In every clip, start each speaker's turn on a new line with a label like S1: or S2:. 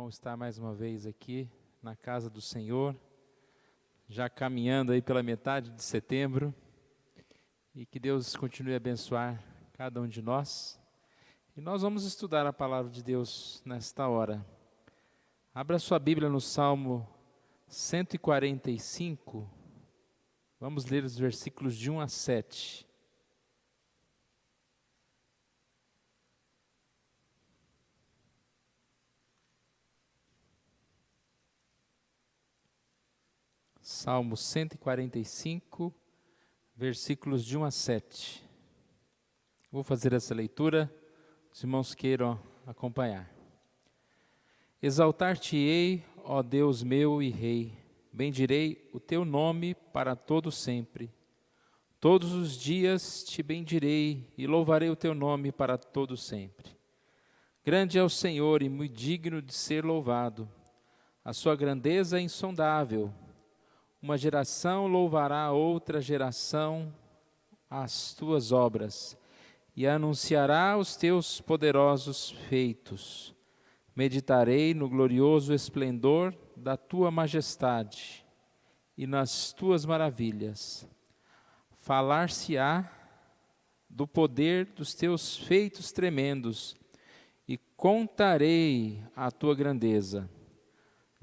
S1: bom estar mais uma vez aqui na casa do Senhor, já caminhando aí pela metade de setembro, e que Deus continue a abençoar cada um de nós. E nós vamos estudar a palavra de Deus nesta hora. Abra sua Bíblia no Salmo 145, vamos ler os versículos de 1 a 7. Salmo 145, versículos de 1 a 7. Vou fazer essa leitura, os irmãos queiram acompanhar. Exaltar-te-ei, ó Deus meu e Rei, bendirei o teu nome para todo sempre. Todos os dias te bendirei e louvarei o teu nome para todo sempre. Grande é o Senhor e muito digno de ser louvado. A sua grandeza é insondável. Uma geração louvará outra geração as tuas obras e anunciará os teus poderosos feitos. Meditarei no glorioso esplendor da tua majestade e nas tuas maravilhas. Falar-se-á do poder dos teus feitos tremendos e contarei a tua grandeza.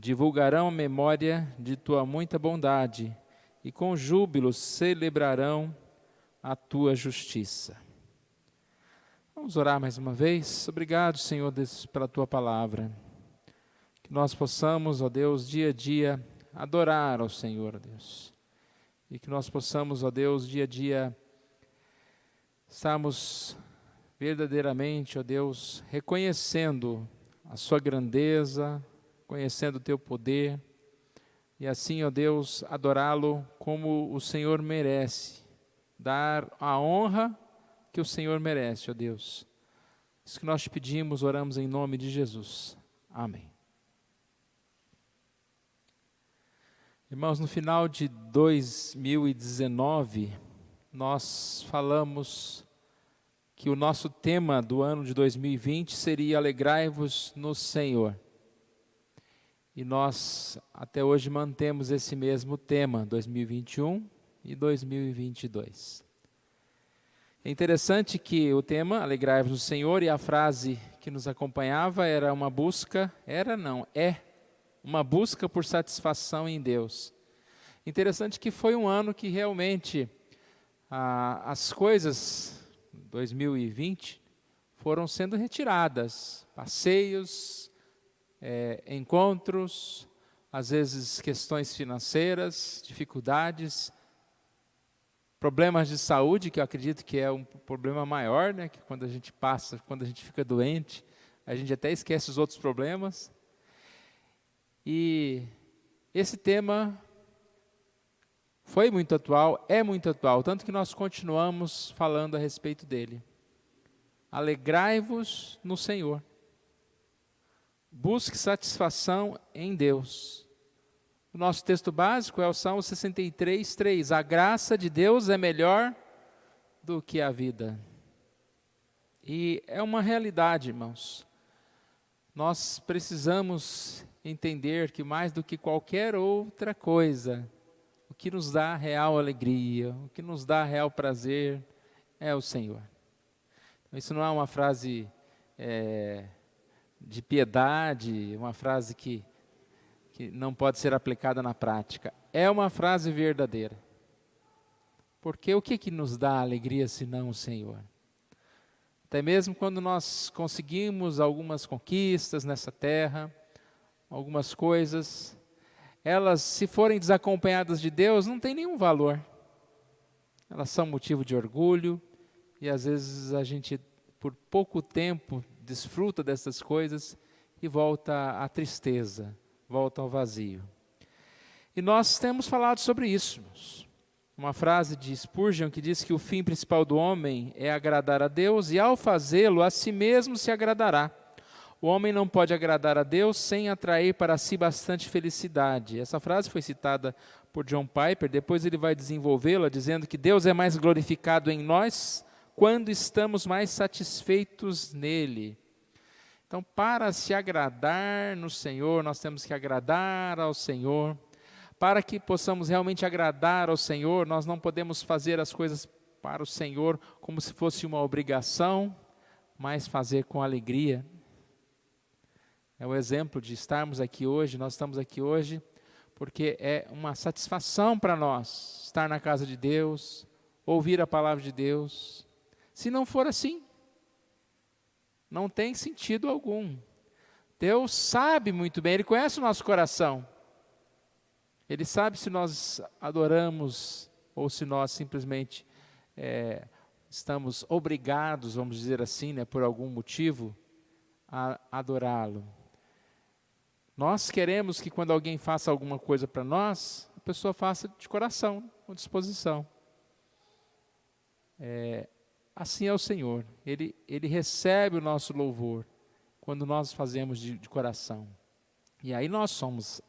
S1: Divulgarão a memória de tua muita bondade e com júbilo celebrarão a tua justiça. Vamos orar mais uma vez. Obrigado, Senhor Deus, pela tua palavra. Que nós possamos, ó Deus, dia a dia adorar ao Senhor, Deus. E que nós possamos, ó Deus, dia a dia estarmos verdadeiramente, ó Deus, reconhecendo a sua grandeza, conhecendo o teu poder, e assim, ó Deus, adorá-lo como o Senhor merece, dar a honra que o Senhor merece, ó Deus. Isso que nós te pedimos, oramos em nome de Jesus. Amém. Irmãos, no final de 2019, nós falamos que o nosso tema do ano de 2020 seria Alegrai-vos no Senhor. E nós, até hoje, mantemos esse mesmo tema, 2021 e 2022. É interessante que o tema, Alegrai-vos no Senhor, e a frase que nos acompanhava era uma busca, é uma busca por satisfação em Deus. Interessante que foi um ano que realmente as coisas, 2020, foram sendo retiradas, passeios, encontros, às vezes questões financeiras, dificuldades, problemas de saúde, que eu acredito que é um problema maior, né? Que quando a gente fica doente, a gente até esquece os outros problemas. E esse tema foi muito atual, é muito atual, tanto que nós continuamos falando a respeito dele. Alegrai-vos no Senhor. Busque satisfação em Deus. O nosso texto básico é o Salmo 63, 3. A graça de Deus é melhor do que a vida. E é uma realidade, irmãos. Nós precisamos entender que mais do que qualquer outra coisa, o que nos dá real alegria, o que nos dá real prazer, é o Senhor. Então, isso não é uma frase de piedade, uma frase que não pode ser aplicada na prática. É uma frase verdadeira. Porque o que nos dá alegria senão o Senhor? Até mesmo quando nós conseguimos algumas conquistas nessa terra, algumas coisas, elas, se forem desacompanhadas de Deus, não tem nenhum valor. Elas são motivo de orgulho, e às vezes a gente, por pouco tempo, desfruta dessas coisas e volta à tristeza, volta ao vazio. E nós temos falado sobre isso. Uma frase de Spurgeon que diz que o fim principal do homem é agradar a Deus, e ao fazê-lo, a si mesmo se agradará. O homem não pode agradar a Deus sem atrair para si bastante felicidade. Essa frase foi citada por John Piper, depois ele vai desenvolvê-la dizendo que Deus é mais glorificado em nós quando estamos mais satisfeitos nele. Então, para se agradar no Senhor, nós temos que agradar ao Senhor. Para que possamos realmente agradar ao Senhor, nós não podemos fazer as coisas para o Senhor como se fosse uma obrigação, mas fazer com alegria. É o exemplo de estarmos aqui hoje, nós estamos aqui hoje, porque é uma satisfação para nós estar na casa de Deus, ouvir a palavra de Deus. Se não for assim, não tem sentido algum. Deus sabe muito bem, Ele conhece o nosso coração. Ele sabe se nós adoramos ou se nós simplesmente estamos obrigados, vamos dizer assim, né, por algum motivo, a adorá-lo. Nós queremos que quando alguém faça alguma coisa para nós, a pessoa faça de coração, com disposição. Assim é o Senhor, Ele recebe o nosso louvor quando nós fazemos de coração. E aí nós somos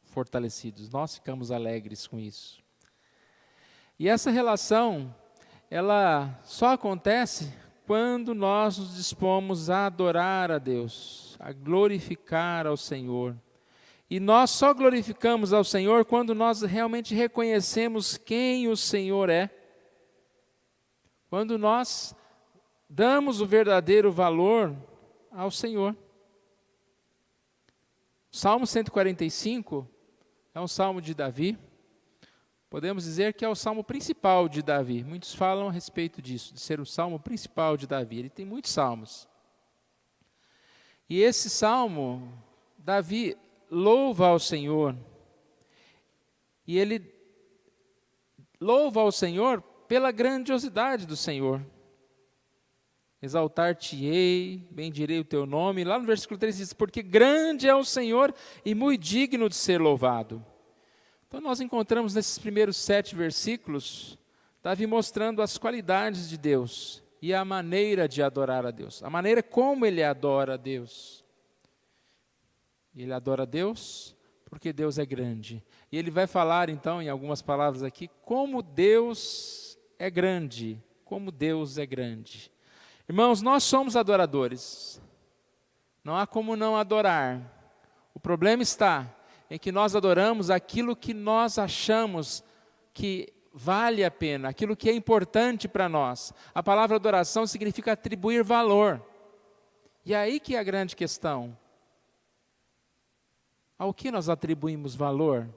S1: fortalecidos, nós ficamos alegres com isso. E essa relação, ela só acontece quando nós nos dispomos a adorar a Deus, a glorificar ao Senhor. E nós só glorificamos ao Senhor quando nós realmente reconhecemos quem o Senhor é. Quando nós damos o verdadeiro valor ao Senhor. Salmo 145 é um salmo de Davi. Podemos dizer que é o salmo principal de Davi. Muitos falam a respeito disso, de ser o salmo principal de Davi. Ele tem muitos salmos. E esse salmo, Davi louva ao Senhor. E ele louva ao Senhor pela grandiosidade do Senhor. Exaltar-te-ei, bendirei o teu nome. Lá no versículo 3 diz, porque grande é o Senhor e muito digno de ser louvado. Então nós encontramos nesses primeiros 7 versículos, Davi mostrando as qualidades de Deus e a maneira de adorar a Deus. A maneira como ele adora a Deus. Ele adora a Deus porque Deus é grande. E ele vai falar então, em algumas palavras aqui, como Deus é grande. Como Deus é grande. Irmãos, nós somos adoradores. Não há como não adorar. O problema está em que nós adoramos aquilo que nós achamos que vale a pena, aquilo que é importante para nós. A palavra adoração significa atribuir valor. E é aí que é a grande questão. Ao que nós atribuímos valor?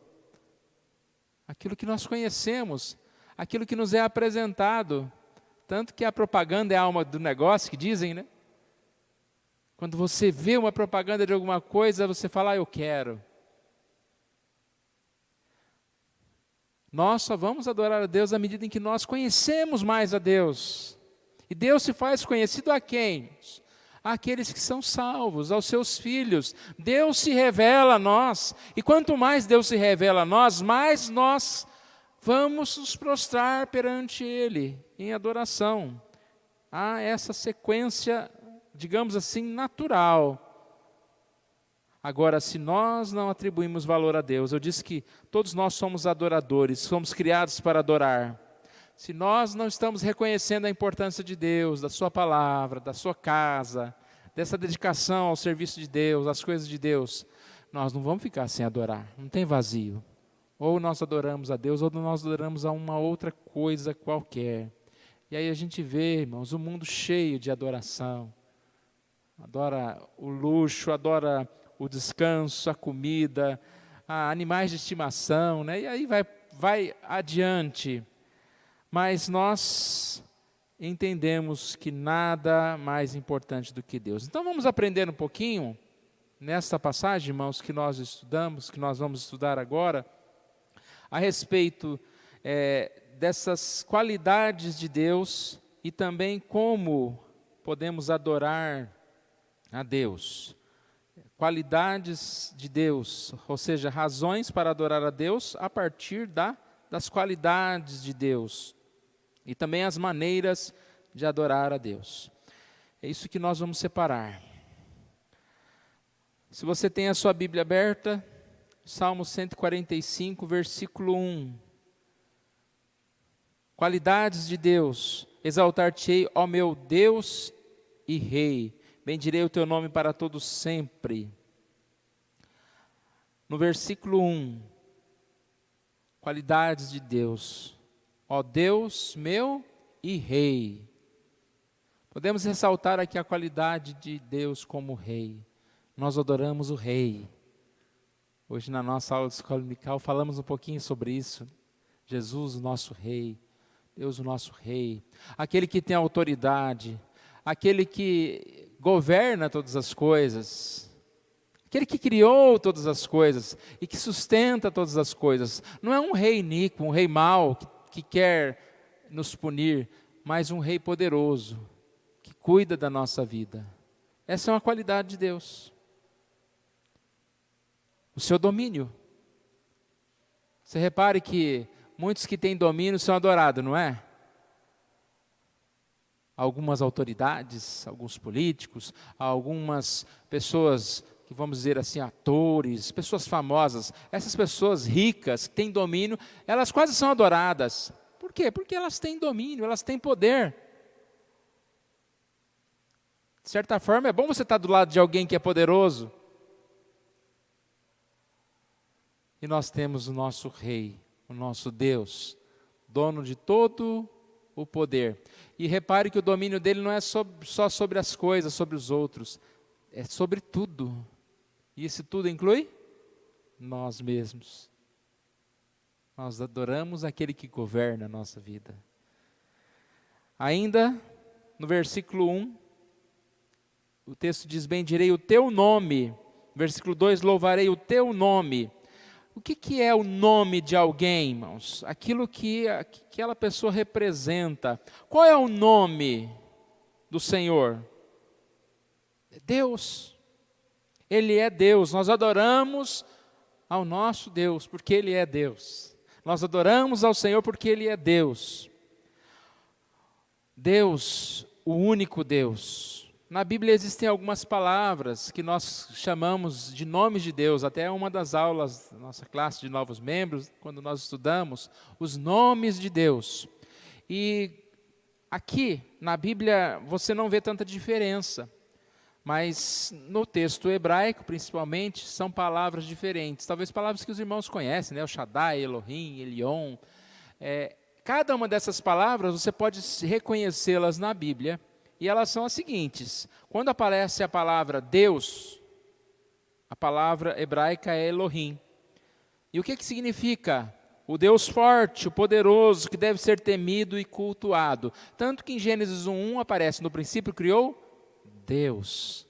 S1: Aquilo que nós conhecemos, aquilo que nos é apresentado. Tanto que a propaganda é a alma do negócio, que dizem, né? Quando você vê uma propaganda de alguma coisa, você fala, eu quero. Nós só vamos adorar a Deus à medida em que nós conhecemos mais a Deus. E Deus se faz conhecido a quem? Àqueles que são salvos, aos seus filhos. Deus se revela a nós. E quanto mais Deus se revela a nós, mais nós vamos nos prostrar perante Ele em adoração. Há essa sequência, digamos assim, natural. Agora, se nós não atribuímos valor a Deus, eu disse que todos nós somos adoradores, somos criados para adorar. Se nós não estamos reconhecendo a importância de Deus, da sua palavra, da sua casa, dessa dedicação ao serviço de Deus, às coisas de Deus, nós não vamos ficar sem adorar, não tem vazio. Ou nós adoramos a Deus, ou nós adoramos a uma outra coisa qualquer. E aí a gente vê, irmãos, o mundo cheio de adoração. Adora o luxo, adora o descanso, a comida, animais de estimação, né? E aí vai adiante. Mas nós entendemos que nada mais importante do que Deus. Então vamos aprender um pouquinho, nesta passagem, irmãos, que nós estudamos, que nós vamos estudar agora, a respeito dessas qualidades de Deus e também como podemos adorar a Deus. Qualidades de Deus, ou seja, razões para adorar a Deus a partir das qualidades de Deus. E também as maneiras de adorar a Deus. É isso que nós vamos separar. Se você tem a sua Bíblia aberta, Salmo 145, versículo 1. Qualidades de Deus. Exaltar-te-ei, ó meu Deus e Rei. bendirei o teu nome para todo sempre. No versículo 1, qualidades de Deus. Ó Deus meu e Rei. Podemos ressaltar aqui a qualidade de Deus como Rei. Nós adoramos o Rei. Hoje na nossa aula de escola dominical falamos um pouquinho sobre isso. Jesus, o nosso Rei. Deus, o nosso Rei. Aquele que tem autoridade. Aquele que governa todas as coisas. Aquele que criou todas as coisas e que sustenta todas as coisas. Não é um rei iníquo, um rei mau que quer nos punir, mas um rei poderoso que cuida da nossa vida. Essa é uma qualidade de Deus. O seu domínio. Você repare que muitos que têm domínio são adorados, não é? Algumas autoridades, alguns políticos, algumas pessoas que vamos dizer assim, atores, pessoas famosas, essas pessoas ricas que têm domínio, elas quase são adoradas. Por quê? Porque elas têm domínio, elas têm poder. De certa forma, é bom você estar do lado de alguém que é poderoso. E nós temos o nosso Rei, o nosso Deus, dono de todo o poder. E repare que o domínio dele não é só sobre as coisas, sobre os outros, é sobre tudo. E isso tudo inclui nós mesmos. Nós adoramos aquele que governa a nossa vida. Ainda no versículo 1, o texto diz: bendirei o teu nome. Versículo 2, louvarei o teu nome. O que é o nome de alguém, irmãos? Aquilo que aquela pessoa representa. Qual é o nome do Senhor? Deus. Ele é Deus. Nós adoramos ao nosso Deus, porque Ele é Deus. Nós adoramos ao Senhor porque Ele é Deus. Deus, o único Deus. Na Bíblia existem algumas palavras que nós chamamos de nomes de Deus. Até uma das aulas da nossa classe de novos membros, quando nós estudamos os nomes de Deus. E aqui, na Bíblia, você não vê tanta diferença. Mas no texto hebraico, principalmente, são palavras diferentes. Talvez palavras que os irmãos conhecem, né? O Shaddai, Elohim, Elion. Cada uma dessas palavras, você pode reconhecê-las na Bíblia. E elas são as seguintes. Quando aparece a palavra Deus, a palavra hebraica é Elohim. E o que significa? O Deus forte, o poderoso, que deve ser temido e cultuado. Tanto que em Gênesis 1:1 aparece: no princípio criou Deus,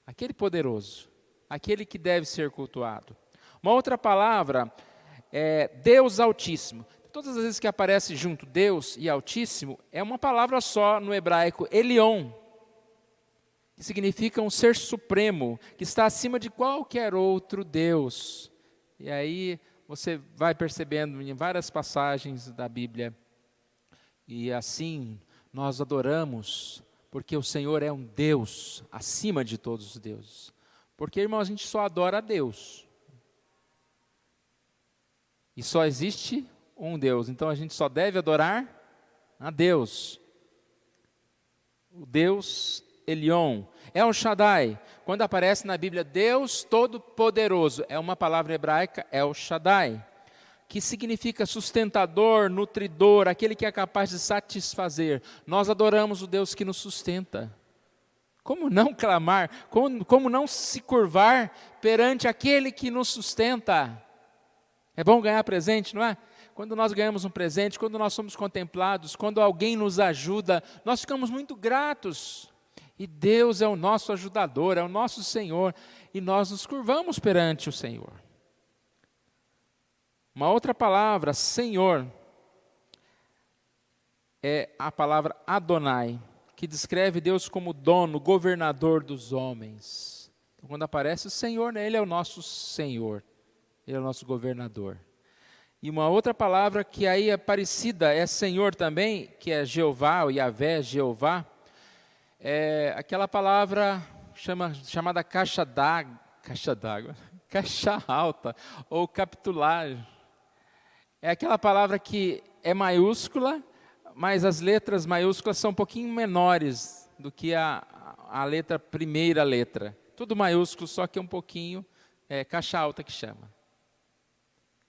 S1: aquele poderoso, aquele que deve ser cultuado. Uma outra palavra é Deus Altíssimo. Todas as vezes que aparece junto Deus e Altíssimo, é uma palavra só no hebraico, Elion, que significa um ser supremo, que está acima de qualquer outro Deus. E aí você vai percebendo em várias passagens da Bíblia, e assim nós adoramos, porque o Senhor é um Deus acima de todos os deuses. Porque, irmão, a gente só adora a Deus. E só existe um Deus. Então a gente só deve adorar a Deus. O Deus Elion. El Shaddai. Quando aparece na Bíblia Deus Todo-Poderoso, é uma palavra hebraica, El Shaddai, que significa sustentador, nutridor, aquele que é capaz de satisfazer. Nós adoramos o Deus que nos sustenta. Como não clamar? Como não se curvar perante aquele que nos sustenta? É bom ganhar presente, não é? Quando nós ganhamos um presente, quando nós somos contemplados, quando alguém nos ajuda, nós ficamos muito gratos. E Deus é o nosso ajudador, é o nosso Senhor, e nós nos curvamos perante o Senhor. Uma outra palavra, Senhor, é a palavra Adonai, que descreve Deus como dono, governador dos homens. Então, quando aparece o Senhor, Ele é o nosso Senhor, Ele é o nosso governador. E uma outra palavra que aí é parecida, é Senhor também, que é Jeová, ou Yahvé, Jeová, é aquela palavra chamada caixa d'água, caixa alta, ou capitular. É aquela palavra que é maiúscula, mas as letras maiúsculas são um pouquinho menores do que a a letra, primeira letra. Tudo maiúsculo, só que um pouquinho, caixa alta que chama.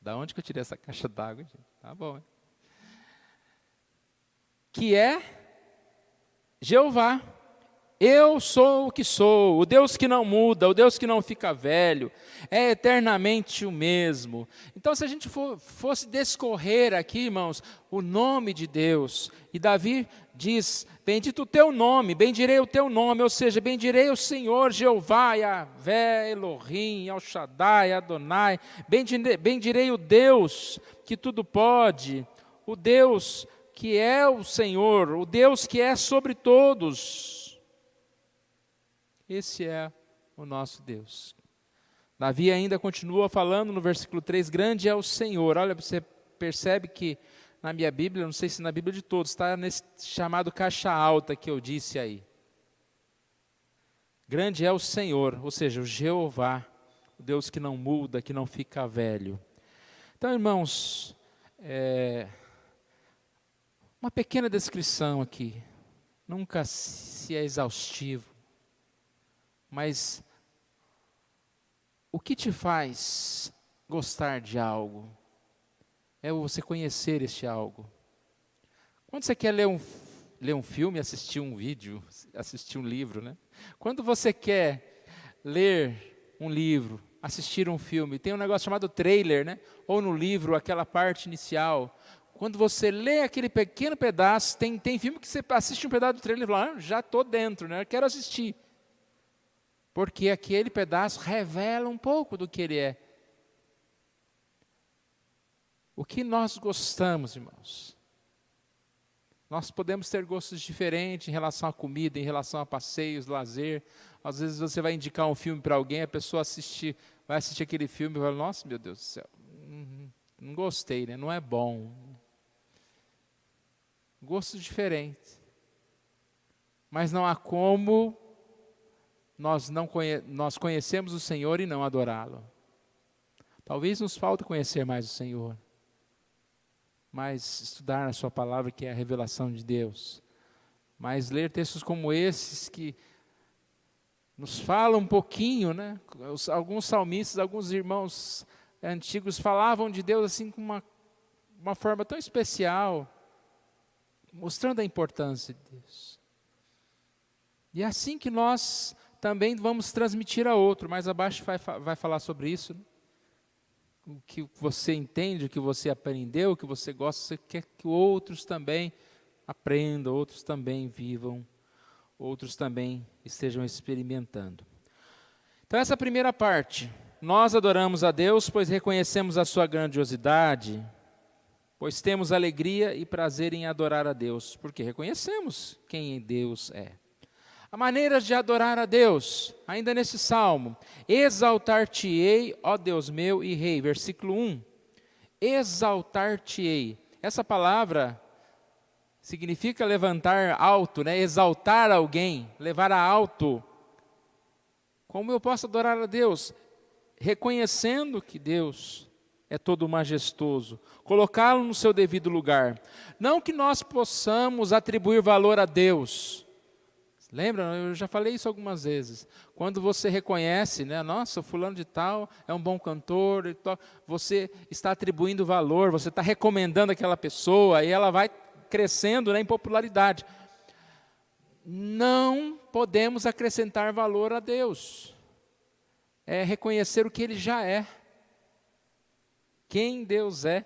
S1: Da onde que eu tirei essa caixa d'água, gente? Tá bom, hein? Que é Jeová. Eu sou o que sou, o Deus que não muda, o Deus que não fica velho, é eternamente o mesmo. Então, se a gente fosse descorrer aqui, irmãos, o nome de Deus, e Davi diz, bendito o teu nome, bendirei o teu nome, ou seja, bendirei o Senhor, Jeová, Yahvé, Elohim, El Shaddai, Adonai, bendirei o Deus que tudo pode, o Deus que é o Senhor, o Deus que é sobre todos. Esse é o nosso Deus. Davi ainda continua falando no versículo 3, grande é o Senhor. Olha, você percebe que na minha Bíblia, não sei se na Bíblia de todos, está nesse chamado caixa alta que eu disse aí. Grande é o Senhor, ou seja, o Jeová, o Deus que não muda, que não fica velho. Então, irmãos, uma pequena descrição aqui, nunca se é exaustivo. Mas o que te faz gostar de algo é você conhecer este algo. Quando você quer ler um filme, assistir um vídeo, assistir um livro, né? Quando você quer ler um livro, assistir um filme, tem um negócio chamado trailer, né? Ou no livro, aquela parte inicial. Quando você lê aquele pequeno pedaço, tem filme que você assiste um pedaço do trailer e fala, já estou dentro, né? Eu quero assistir. Porque aquele pedaço revela um pouco do que ele é. O que nós gostamos, irmãos? Nós podemos ter gostos diferentes em relação à comida, em relação a passeios, lazer. Às vezes você vai indicar um filme para alguém, a pessoa vai assistir aquele filme e fala, nossa, meu Deus do céu, não gostei, né? Não é bom. Gostos diferentes. Mas não há como nós conhecemos o Senhor e não adorá-lo. Talvez nos falte conhecer mais o Senhor, mas estudar a sua palavra, que é a revelação de Deus, mas ler textos como esses que nos falam um pouquinho, né? Alguns salmistas, alguns irmãos antigos falavam de Deus assim com uma forma tão especial, mostrando a importância de Deus. E é assim que nós também vamos transmitir a outro. Mais abaixo vai falar sobre isso. Né? O que você entende, o que você aprendeu, o que você gosta, você quer que outros também aprendam, outros também vivam, outros também estejam experimentando. Então essa primeira parte, nós adoramos a Deus, pois reconhecemos a sua grandiosidade, pois temos alegria e prazer em adorar a Deus, porque reconhecemos quem Deus é. A maneira de adorar a Deus, ainda nesse salmo, exaltar-te-ei, ó Deus meu e Rei, versículo 1, exaltar-te-ei, essa palavra significa levantar alto, né? Exaltar alguém, levar a alto. Como eu posso adorar a Deus? Reconhecendo que Deus é todo majestoso, colocá-lo no seu devido lugar. Não que nós possamos atribuir valor a Deus. Lembra? Eu já falei isso algumas vezes. Quando você reconhece, né, nossa, o fulano de tal é um bom cantor, e tal, você está atribuindo valor, você está recomendando aquela pessoa, e ela vai crescendo, né, em popularidade. Não podemos acrescentar valor a Deus. É reconhecer o que Ele já é. Quem Deus é.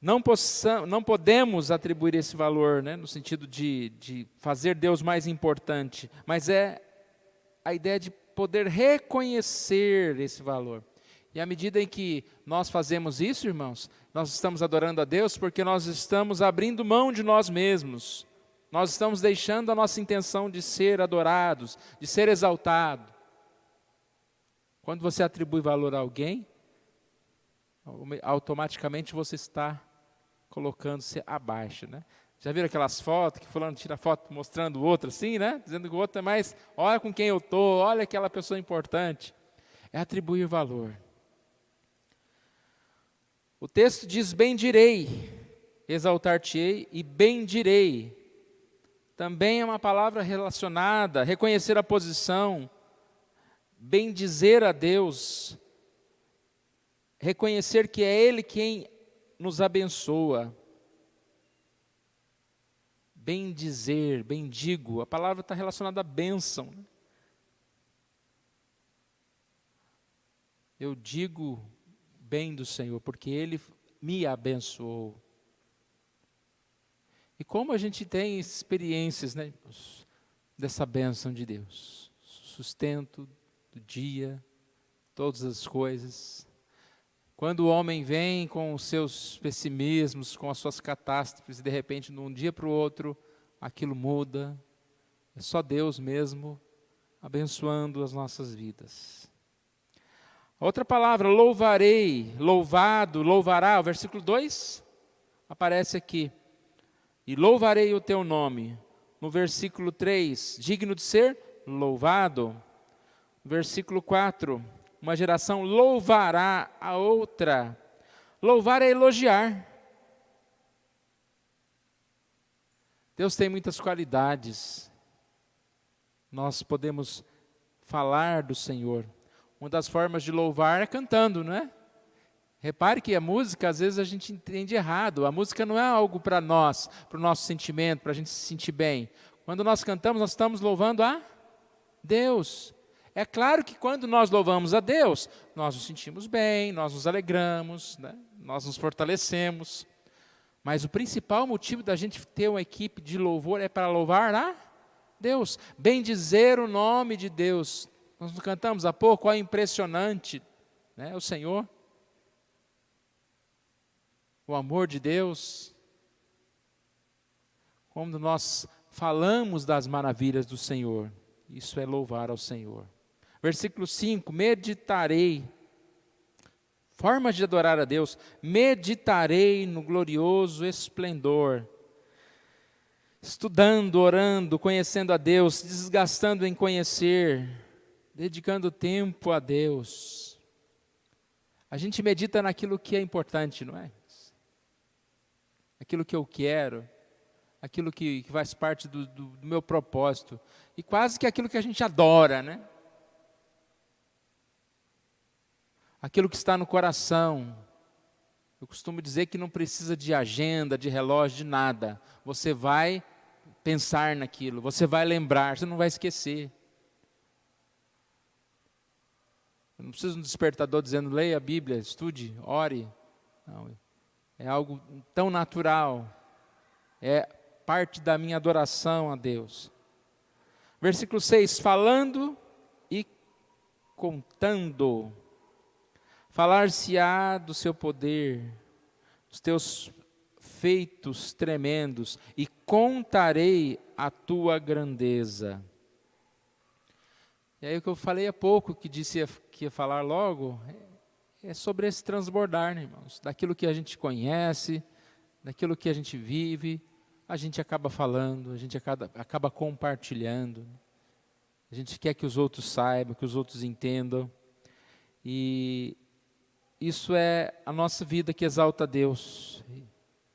S1: Não podemos atribuir esse valor, né, no sentido de fazer Deus mais importante, mas é a ideia de poder reconhecer esse valor. E à medida em que nós fazemos isso, irmãos, nós estamos adorando a Deus porque nós estamos abrindo mão de nós mesmos. Nós estamos deixando a nossa intenção de ser adorados, de ser exaltado. Quando você atribui valor a alguém, automaticamente você está colocando-se abaixo, né? Já viram aquelas fotos que fulano tira foto mostrando o outro assim, né? Dizendo que o outro é mais, olha com quem eu estou, olha aquela pessoa importante. É atribuir valor. O texto diz bendirei, exaltar-te-ei e bendirei. também é uma palavra relacionada, reconhecer a posição, bendizer a Deus, reconhecer que é Ele quem nos abençoa. Bendizer, bendigo, a palavra está relacionada à bênção. Eu digo bem do Senhor, porque Ele me abençoou. E como a gente tem experiências, né, dessa bênção de Deus. Sustento do dia, todas as coisas. Quando o homem vem com os seus pessimismos, com as suas catástrofes, e de repente, de um dia para o outro, aquilo muda. É só Deus mesmo abençoando as nossas vidas. Outra palavra, louvarei, louvado, louvará, o versículo 2 aparece aqui. E louvarei o teu nome. No versículo 3, digno de ser louvado. No versículo 4, uma geração louvará a outra. Louvar é elogiar. Deus tem muitas qualidades. Nós podemos falar do Senhor. Uma das formas de louvar é cantando, não é? Repare que a música, às vezes a gente entende errado. A música não é algo para nós, para o nosso sentimento, para a gente se sentir bem. Quando nós cantamos, nós estamos louvando a Deus. É claro que quando nós louvamos a Deus, nós nos sentimos bem, nós nos alegramos, né? Nós nos fortalecemos. Mas o principal motivo da gente ter uma equipe de louvor é para louvar a Deus. Bendizer o nome de Deus. Nós nos cantamos há pouco, é impressionante, né? O Senhor. O amor de Deus, quando nós falamos das maravilhas do Senhor, isso é louvar ao Senhor. Versículo 5, meditarei, formas de adorar a Deus, meditarei no glorioso esplendor, estudando, orando, conhecendo a Deus, desgastando em conhecer, dedicando tempo a Deus. A gente medita naquilo que é importante, não é? Aquilo que eu quero, aquilo que faz parte do meu propósito, e quase que aquilo que a gente adora, né? Aquilo que está no coração. Eu costumo dizer que não precisa de agenda, de relógio, de nada. Você vai pensar naquilo, você vai lembrar, você não vai esquecer. Eu não preciso de um despertador dizendo, leia a Bíblia, estude, ore. Não. É algo tão natural, é parte da minha adoração a Deus. Versículo 6, falando e contando, falar-se-á do seu poder, dos teus feitos tremendos, e contarei a tua grandeza. E aí o que eu falei há pouco, que disse que ia falar logo, é sobre esse transbordar, né, irmãos? Daquilo que a gente conhece, daquilo que a gente vive, a gente acaba falando, a gente acaba compartilhando. A gente quer que os outros saibam, que os outros entendam. E isso é a nossa vida que exalta a Deus,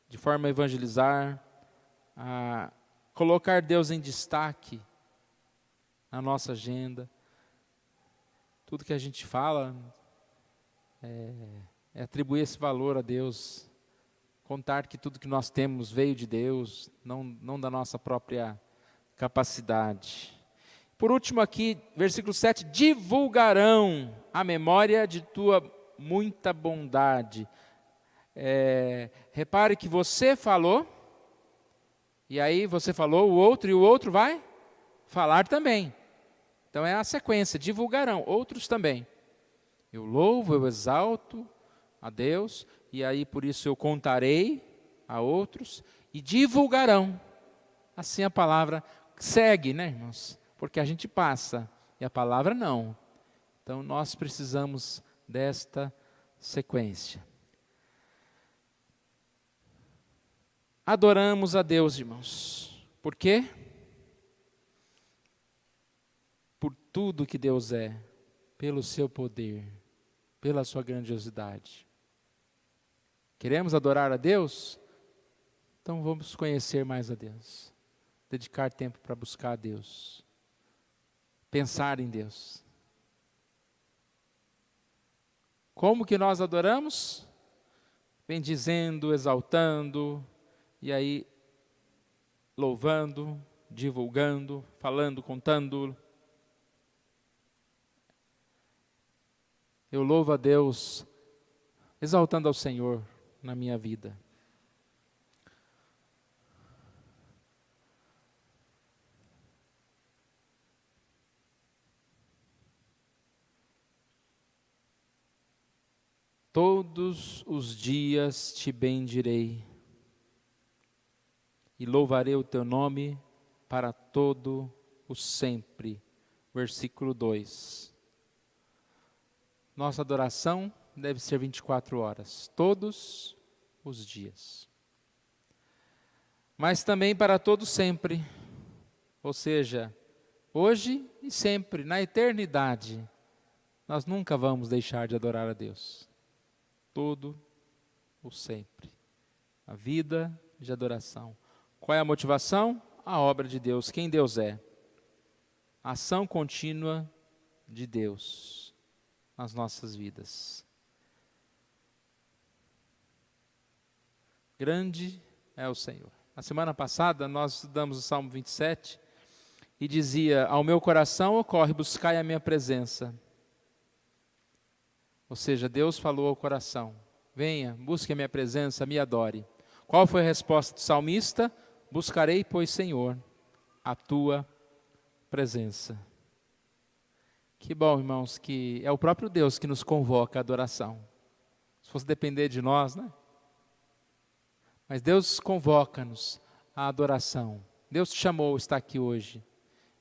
S1: de forma a evangelizar, a colocar Deus em destaque na nossa agenda. Tudo que a gente fala é atribuir esse valor a Deus, contar que tudo que nós temos veio de Deus, não da nossa própria capacidade. Por último aqui, versículo 7, divulgarão a memória de tua muita bondade. Repare que você falou, e aí você falou o outro, e o outro vai falar também. Então é a sequência, divulgarão, outros também. Eu louvo, eu exalto a Deus, e aí por isso eu contarei a outros, e divulgarão. Assim a palavra segue, né, irmãos? Porque a gente passa, e a palavra não. Então nós precisamos desta sequência. Adoramos a Deus, irmãos. Por quê? Por tudo que Deus é, pelo seu poder, pela sua grandiosidade. Queremos adorar a Deus? Então vamos conhecer mais a Deus. dedicar tempo para buscar a Deus, pensar em Deus. Como que nós adoramos? Bendizendo, exaltando, e aí louvando, divulgando, falando, contando. Eu louvo a Deus, exaltando ao Senhor na minha vida. Todos os dias te bendirei e louvarei o teu nome para todo o sempre. Versículo 2. Nossa adoração deve ser 24 horas, todos os dias. Mas também para todo sempre, ou seja, hoje e sempre, na eternidade, nós nunca vamos deixar de adorar a Deus. Todo o sempre. A vida de adoração. Qual é a motivação? A obra de Deus. Quem Deus é? A ação contínua de Deus nas nossas vidas. Grande é o Senhor. Na semana passada nós estudamos o Salmo 27 e dizia: ao meu coração ocorre, buscai a minha presença. Ou seja, Deus falou ao coração: venha, busque a minha presença, me adore. Qual foi a resposta do salmista? Buscarei, pois, Senhor, a tua presença. Que bom, irmãos, que é o próprio Deus que nos convoca à adoração. Se fosse depender de nós, né? Mas Deus convoca-nos à adoração. Deus te chamou, está aqui hoje.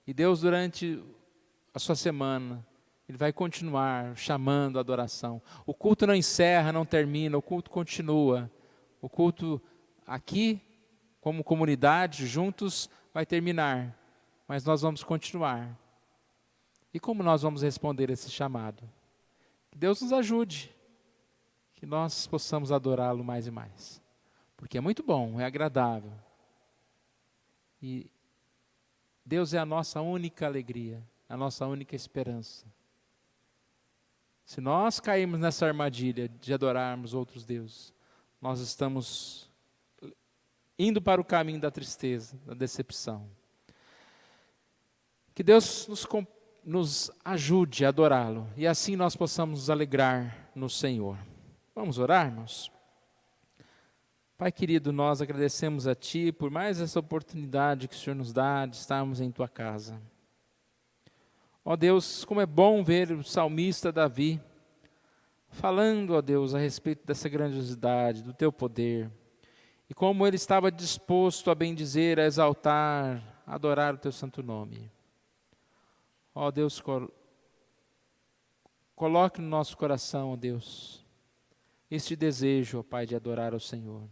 S1: E Deus, durante a sua semana, Ele vai continuar chamando a adoração. O culto não encerra, não termina, o culto continua. O culto aqui, como comunidade, juntos, vai terminar. Mas nós vamos continuar. E como nós vamos responder a esse chamado? Que Deus nos ajude. Que nós possamos adorá-lo mais e mais. Porque é muito bom, é agradável. E Deus é a nossa única alegria, a nossa única esperança. Se nós cairmos nessa armadilha de adorarmos outros deuses, nós estamos indo para o caminho da tristeza, da decepção. Que Deus nos ajude a adorá-lo e assim nós possamos nos alegrar no Senhor. Vamos orar, irmãos? Pai querido, nós agradecemos a Ti por mais essa oportunidade que o Senhor nos dá de estarmos em Tua casa. Ó Deus, como é bom ver o salmista Davi falando, ó Deus, a respeito dessa grandiosidade, do Teu poder, e como ele estava disposto a bendizer, a exaltar, a adorar o Teu santo nome. Ó Deus, coloque no nosso coração, ó Deus, este desejo, ó Pai, de adorar ao Senhor,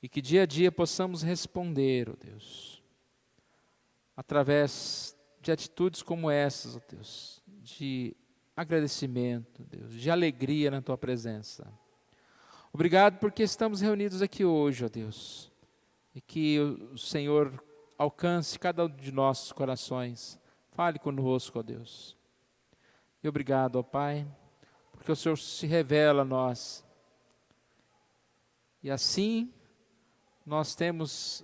S1: e que dia a dia possamos responder, ó Deus, através de atitudes como essas, ó Deus, de agradecimento, Deus, de alegria na Tua presença. Obrigado porque estamos reunidos aqui hoje, ó Deus, e que o Senhor alcance cada um de nossos corações. Fale conosco, ó Deus. E obrigado, ó Pai, porque o Senhor se revela a nós. E assim nós temos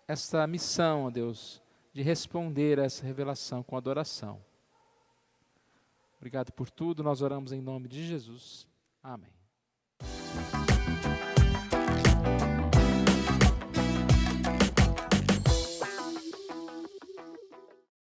S1: essa missão, ó Deus, de responder a essa revelação com adoração. Obrigado por tudo, nós oramos em nome de Jesus. Amém.